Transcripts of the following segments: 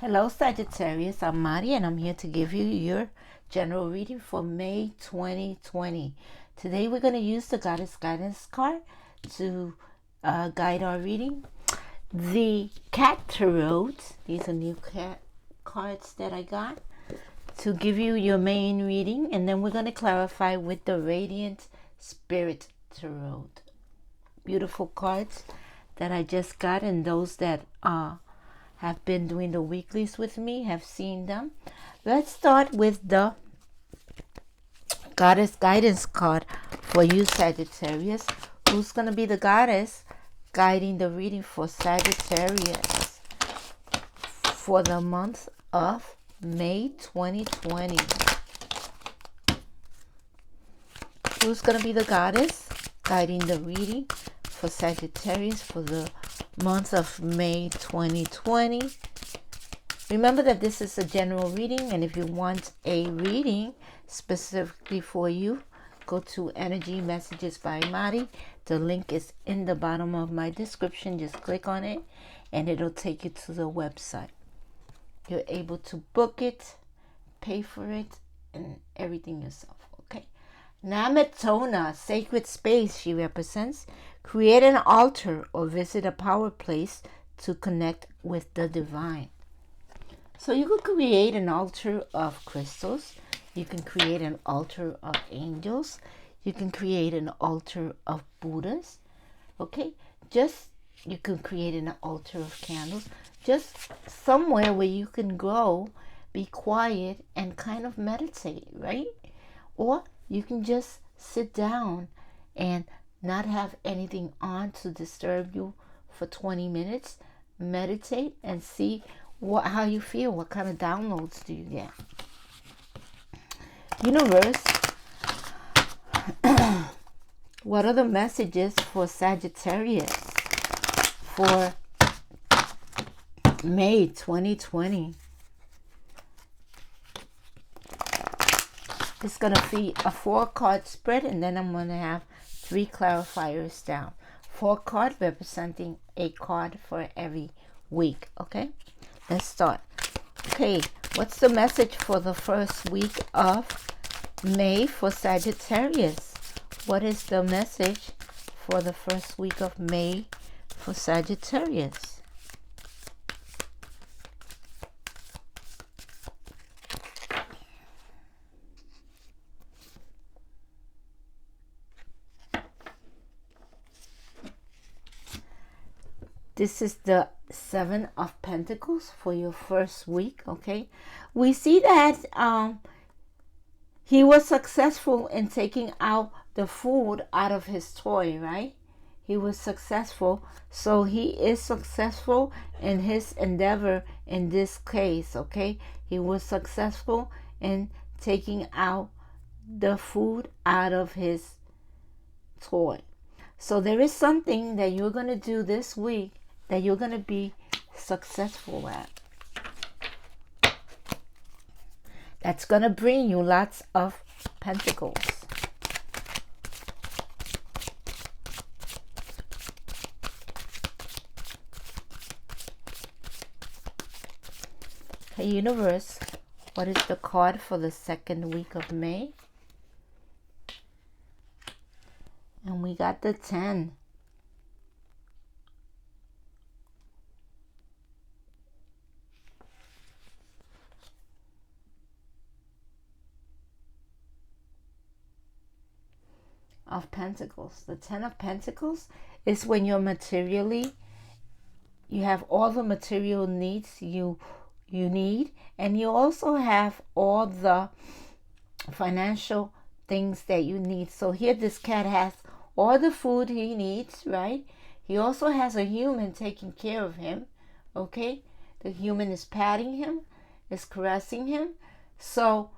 Hello Sagittarius, I'm Mari and I'm here to give you your general reading for May 2020. Today we're going to use the Goddess Guidance card to guide our reading. The Cat Tarot, these are new cat cards that I got to give you your main reading, and then we're going to clarify with the Radiant Spirit Tarot. Beautiful cards that I just got, and those that have been doing the weeklies with me have seen them. Let's start with the Goddess Guidance card for you Sagittarius. Who's going to be the goddess guiding the reading for Sagittarius for the month of May 2020? Who's going to be the goddess guiding the reading for Sagittarius for the month of May 2020? Remember that this is a general reading, and if you want a reading specifically for you, go to Energy Messages by Mari. The link is in the bottom of my description. Just click on it and it'll take you to the website. You're able to book it, pay for it, and everything yourself. Okay. Nametona, sacred space she represents. Create an altar or visit a power place to connect with the divine. So you could create an altar of crystals. You can create an altar of angels. You can create an altar of Buddhas. Okay? You can create an altar of candles. Just somewhere where you can go, be quiet, and kind of meditate, right? Or you can just sit down and not have anything on to disturb you for 20 minutes. Meditate and see how you feel. What kind of downloads do you get? Universe, what are the messages for Sagittarius for May 2020? It's going to be a 4-card spread, and then I'm going to have 3 clarifiers down. 4 cards representing a card for every week. Okay, let's start. Okay, what's the message for the first week of May for Sagittarius? What is the message for the first week of May for Sagittarius? This is the 7 of Pentacles for your first week, okay? We see that he was successful in taking out the food out of his toy, right? He was successful. So he is successful in his endeavor in this case, okay? He was successful in taking out the food out of his toy. So there is something that you're going to do this week that you're going to be successful at. That's going to bring you lots of pentacles. Hey, universe, what is the card for the second week of May? And we got the 10. Of Pentacles. The 10 of Pentacles is when you're materially, you have all the material needs you need, and you also have all the financial things that you need. So here this cat has all the food he needs, right? He also has a human taking care of him, okay? The human is patting him, is caressing him. So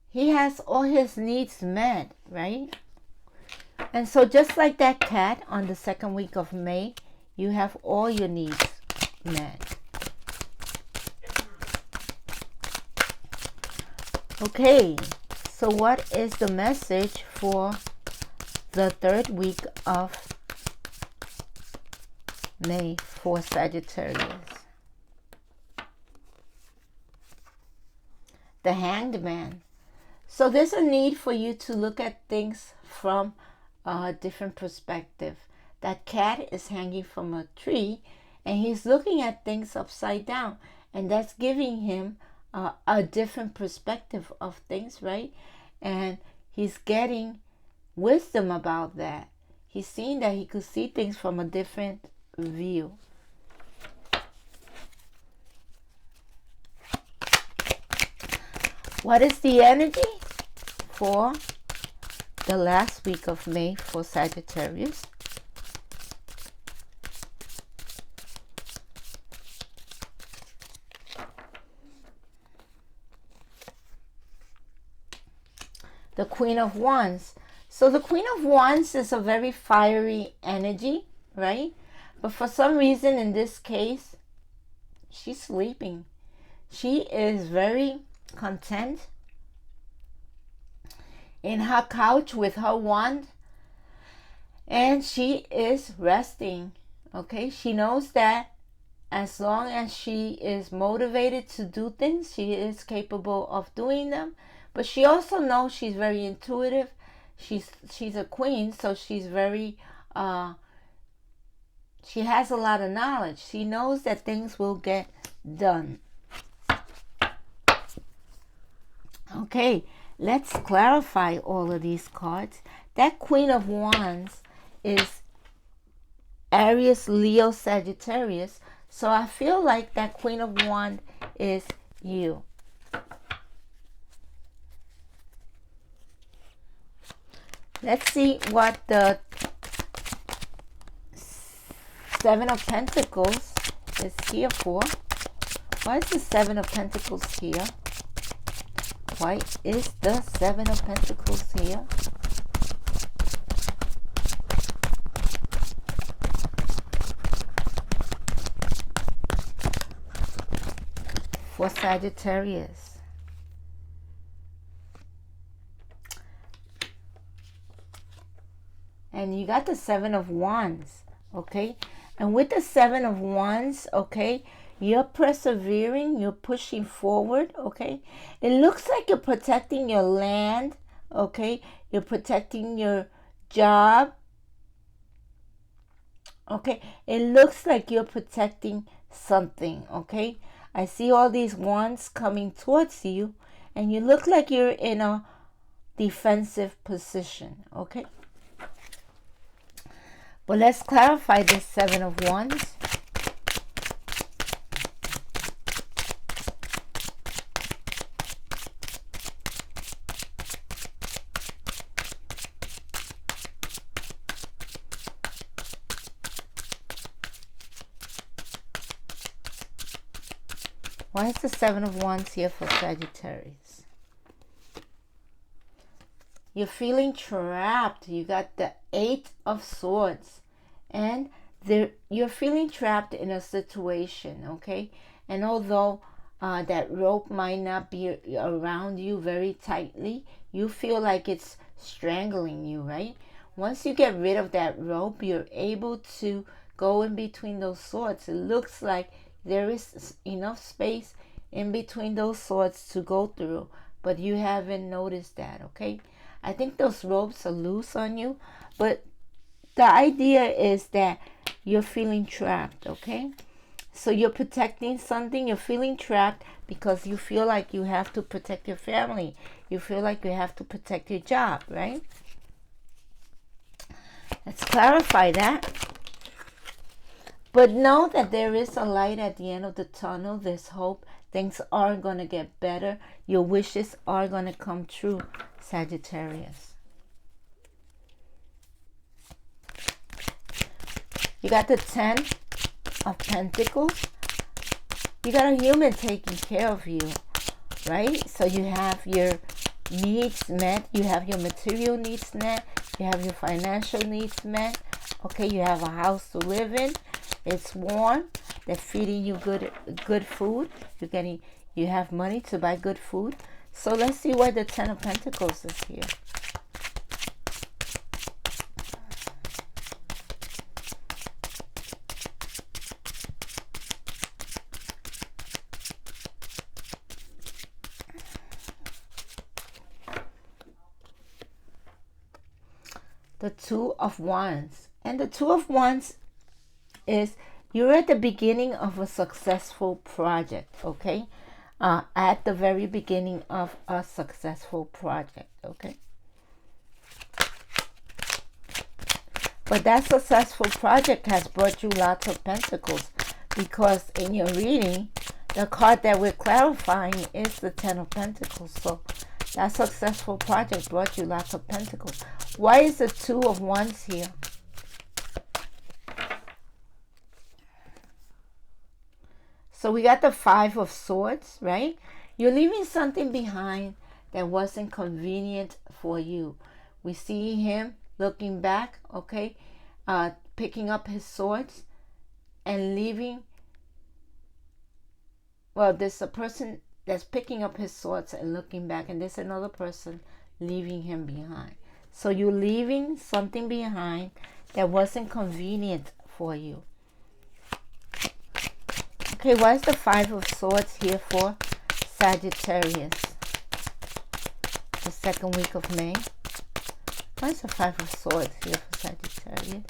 he has all his needs met, right? And so just like that cat on the second week of May, you have all your needs met. Okay, so what is the message for the third week of May for Sagittarius? the Hanged Man. So there's a need for you to look at things from a different perspective. That cat is hanging from a tree and he's looking at things upside down, and that's giving him a different perspective of things, right? And he's getting wisdom about that. He's seeing that he could see things from a different view. What is the energy for the last week of May for Sagittarius? The Queen of Wands. So the Queen of Wands is a very fiery energy, right? But for some reason in this case, she's sleeping. She is very content in her couch with her wand, and she is resting. Okay, she knows that as long as she is motivated to do things, she is capable of doing them. But she also knows she's very intuitive. She's a queen, so she's very she has a lot of knowledge. She knows that things will get done. Okay, let's clarify all of these cards. That Queen of Wands is Aries, Leo, Sagittarius. So I feel like that Queen of Wands is you. Let's see what the Seven of Pentacles is here for. Why is the Seven of Pentacles here? Why is the Seven of Pentacles here? For Sagittarius. And you got the Seven of Wands, okay? And with the Seven of Wands, okay, you're persevering, you're pushing forward, okay? It looks like you're protecting your land, okay? You're protecting your job, okay? It looks like you're protecting something, okay? I see all these wands coming towards you, and you look like you're in a defensive position, okay? But let's clarify this Seven of Wands. Why is the Seven of Wands here for Sagittarius? You're feeling trapped. You got the Eight of Swords. And you're feeling trapped in a situation, okay? And although that rope might not be around you very tightly, you feel like it's strangling you, right? Once you get rid of that rope, you're able to go in between those swords. It looks like there is enough space in between those swords to go through, but you haven't noticed that, okay? I think those ropes are loose on you, but the idea is that you're feeling trapped, okay? So you're protecting something, you're feeling trapped because you feel like you have to protect your family. You feel like you have to protect your job, right? Let's clarify that. But know that there is a light at the end of the tunnel. There's hope. Things are going to get better. Your wishes are going to come true, Sagittarius. You got the Ten of Pentacles. You got a human taking care of you, right? So you have your needs met. You have your material needs met. You have your financial needs met. Okay, you have a house to live in. It's warm. They're feeding you good food. You have money to buy good food. So let's see why the Ten of Pentacles is here. the Two of Wands. And the Two of Wands is you're at the beginning of a successful project, okay? At the very beginning of a successful project, okay? But that successful project has brought you lots of pentacles, because in your reading, the card that we're clarifying is the Ten of Pentacles. So that successful project brought you lots of pentacles. Why is the Two of Wands here? So we got the Five of Swords, right? You're leaving something behind that wasn't convenient for you. We see him looking back, okay, picking up his swords and leaving. Well, there's a person that's picking up his swords and looking back, and there's another person leaving him behind. So you're leaving something behind that wasn't convenient for you. Okay, why is the Five of Swords here for Sagittarius? The second week of May. Why is the Five of Swords here for Sagittarius?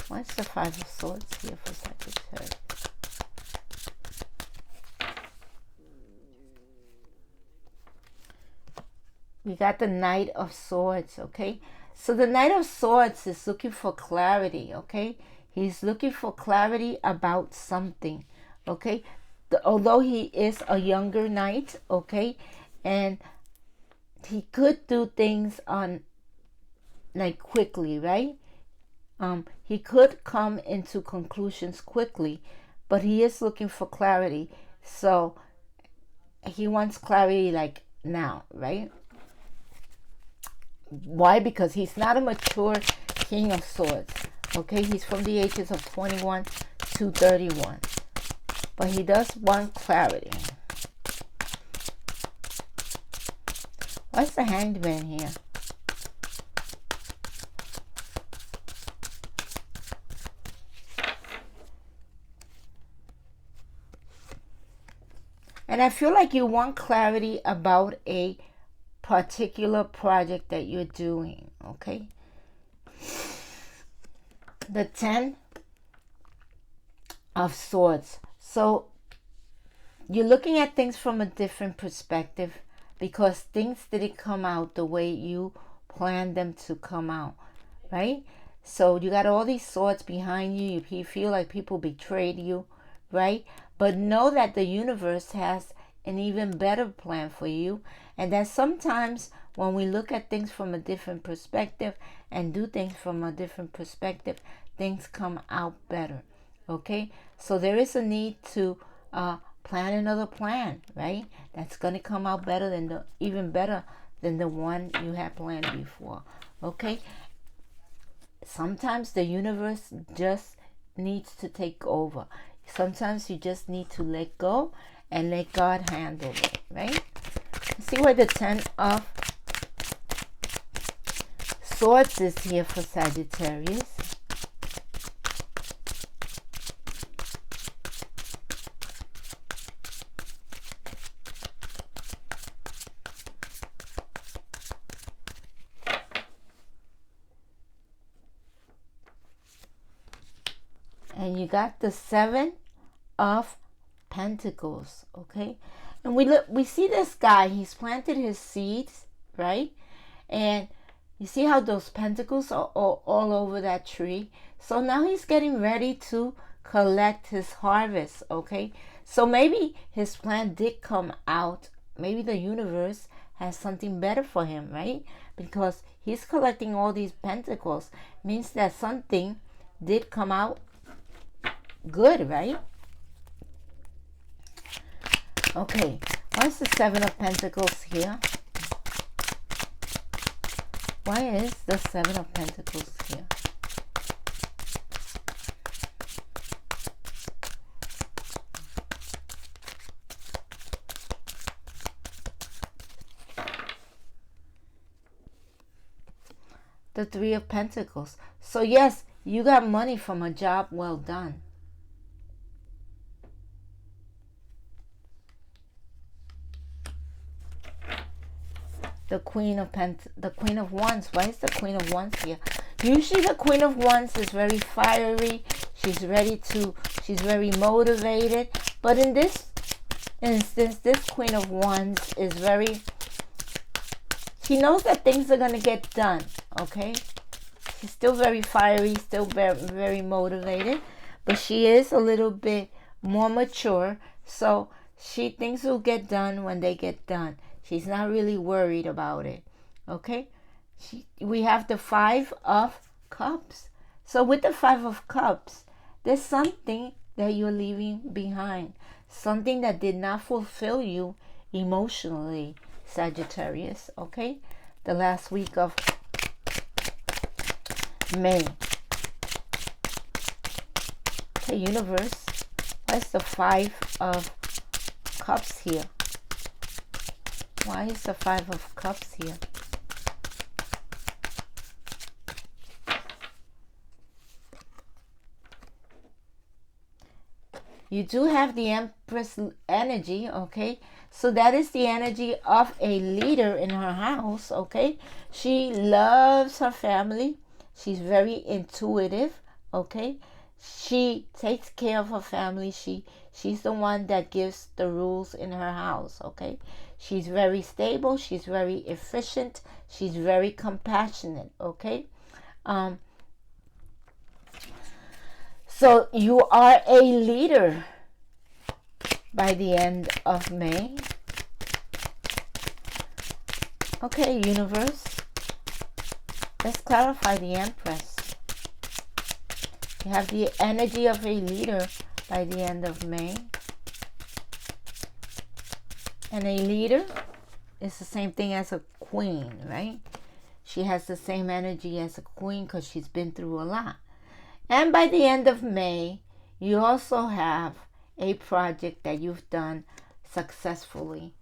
Why is the Five of Swords here for Sagittarius? We got the Knight of Swords, okay? So the Knight of Swords is looking for clarity, okay? He's looking for clarity about something, okay? Although he is a younger knight, okay? And he could do things on, like, quickly, right? He could come into conclusions quickly, but he is looking for clarity. So he wants clarity like now, right? Why? Because he's not a mature King of Swords, okay? He's from the ages of 21 to 31, but he does want clarity. What's the Hanged Man here? And I feel like you want clarity about a particular project that you're doing, okay? The Ten of Swords. So you're looking at things from a different perspective, because things didn't come out the way you planned them to come out, right? So you got all these swords behind you. You feel like people betrayed you, right? But know that the universe has an even better plan for you, and that sometimes when we look at things from a different perspective and do things from a different perspective, things come out better, okay? So there is a need to plan another plan, right? That's going to come out better than even better than the one you had planned before, okay? Sometimes the universe just needs to take over. Sometimes you just need to let go and let God handle it, right? See where the Ten of Swords is here for Sagittarius. And you got the Seven of Pentacles, okay? And we see this guy, he's planted his seeds, right? And you see how those pentacles are all over that tree? So now he's getting ready to collect his harvest, okay? So maybe his plan did come out. Maybe the universe has something better for him, right? Because he's collecting all these pentacles. Means that something did come out good, right? Okay, what's the Seven of Pentacles here? Why is the Seven of Pentacles here? The Three of Pentacles. So yes, you got money from a job well done. the Queen of Wands. Why is the Queen of Wands here? Usually the Queen of Wands is very fiery. She's very motivated. But in this instance, this Queen of Wands is she knows that things are going to get done, okay? She's still very fiery, still very motivated, but she is a little bit more mature, so things will get done when they get done. She's not really worried about it, okay? We have the Five of Cups. So with the Five of Cups, there's something that you're leaving behind, something that did not fulfill you emotionally, Sagittarius, okay? The last week of May. Okay, universe, what's the Five of Cups here? Why is the Five of Cups here? You do have the Empress energy, okay? So that is the energy of a leader in her house, okay? She loves her family. She's very intuitive, okay? She takes care of her family. She's the one that gives the rules in her house, okay? She's very stable. She's very efficient. She's very compassionate, okay? So you are a leader by the end of May. Okay, universe. Let's clarify the Empress. You have the energy of a leader by the end of May. And a leader is the same thing as a queen, right? She has the same energy as a queen because she's been through a lot. And by the end of May, you also have a project that you've done successfully.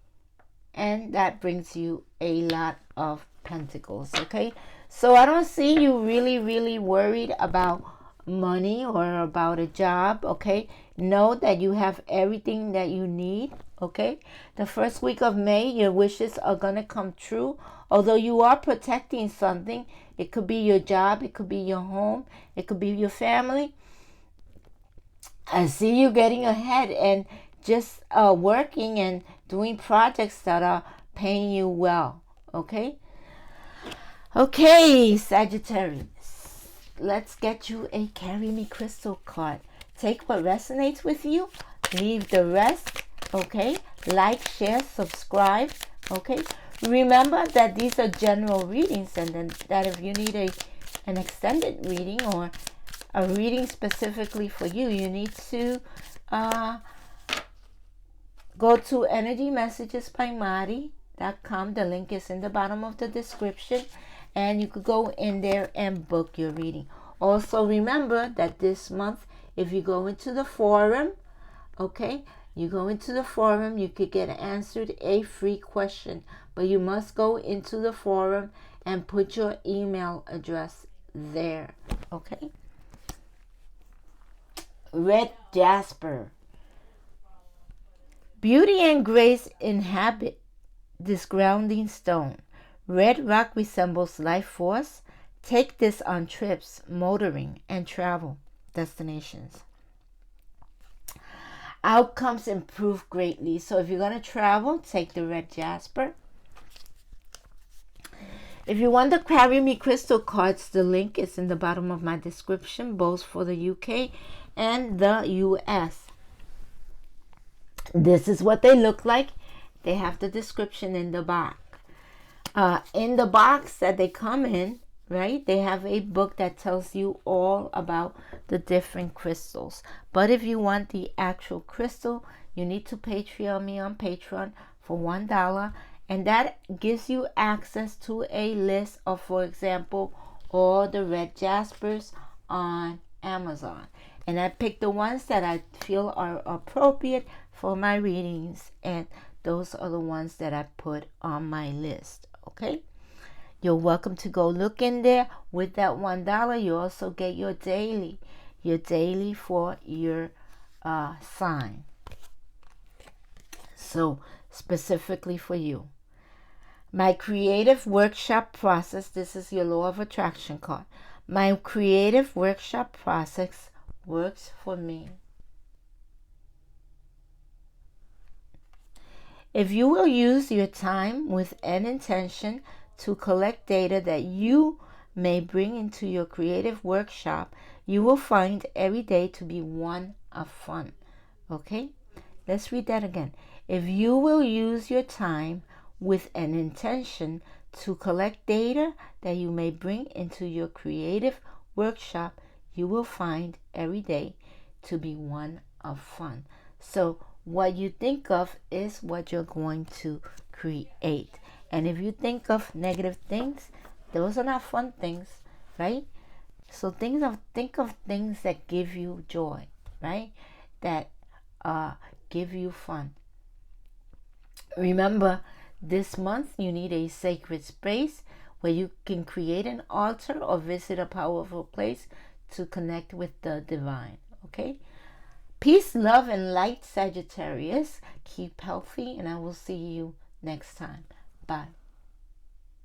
And that brings you a lot of pentacles, okay? So I don't see you really worried about money or about a job, okay? Know that you have everything that you need, okay? The first week of May, your wishes are going to come true. Although you are protecting something, it could be your job, it could be your home, it could be your family. I see you getting ahead and just working and doing projects that are paying you well, okay? Okay, Sagittarius, let's get you a Carry Me Crystal card. Take what resonates with you, leave the rest, okay? Like, share, subscribe, okay? Remember that these are general readings, and then that if you need an extended reading or a reading specifically for you, you need to go to energymessagesbymari.com. The link is in the bottom of the description, and you could go in there and book your reading. Also remember that this month, if you go into the forum, okay, you go into the forum, you could get answered a free question, but you must go into the forum and put your email address there, okay? Red Jasper. Beauty and grace inhabit this grounding stone. Red rock resembles life force. Take this on trips, motoring, and travel destinations. Outcomes improve greatly. So if you're going to travel, take the red jasper. If you want the Carry Me Crystal cards, the link is in the bottom of my description, both for the UK and the US. This is what they look like. They have the description in the box. In the box that they come in, right, they have a book that tells you all about the different crystals. But if you want the actual crystal, you need to Patreon me on Patreon for $1, and that gives you access to a list of, for example, all the red jaspers on Amazon. And I pick the ones that I feel are appropriate for my readings, and those are the ones that I put on my list, okay? You're welcome to go look in there. With that $1, you also get your daily for your sign. So specifically for you. My creative workshop process, this is your law of attraction card. My creative workshop process works for me. If you will use your time with an intention to collect data that you may bring into your creative workshop, you will find every day to be one of fun. Okay? Let's read that again. If you will use your time with an intention to collect data that you may bring into your creative workshop, you will find every day to be one of fun. So what you think of is what you're going to create. And if you think of negative things, those are not fun things, right? So think of things that give you joy, right? That give you fun. Remember, this month you need a sacred space where you can create an altar or visit a powerful place to connect with the divine. Okay? Peace, love, and light, Sagittarius. Keep healthy, and I will see you next time. Bye.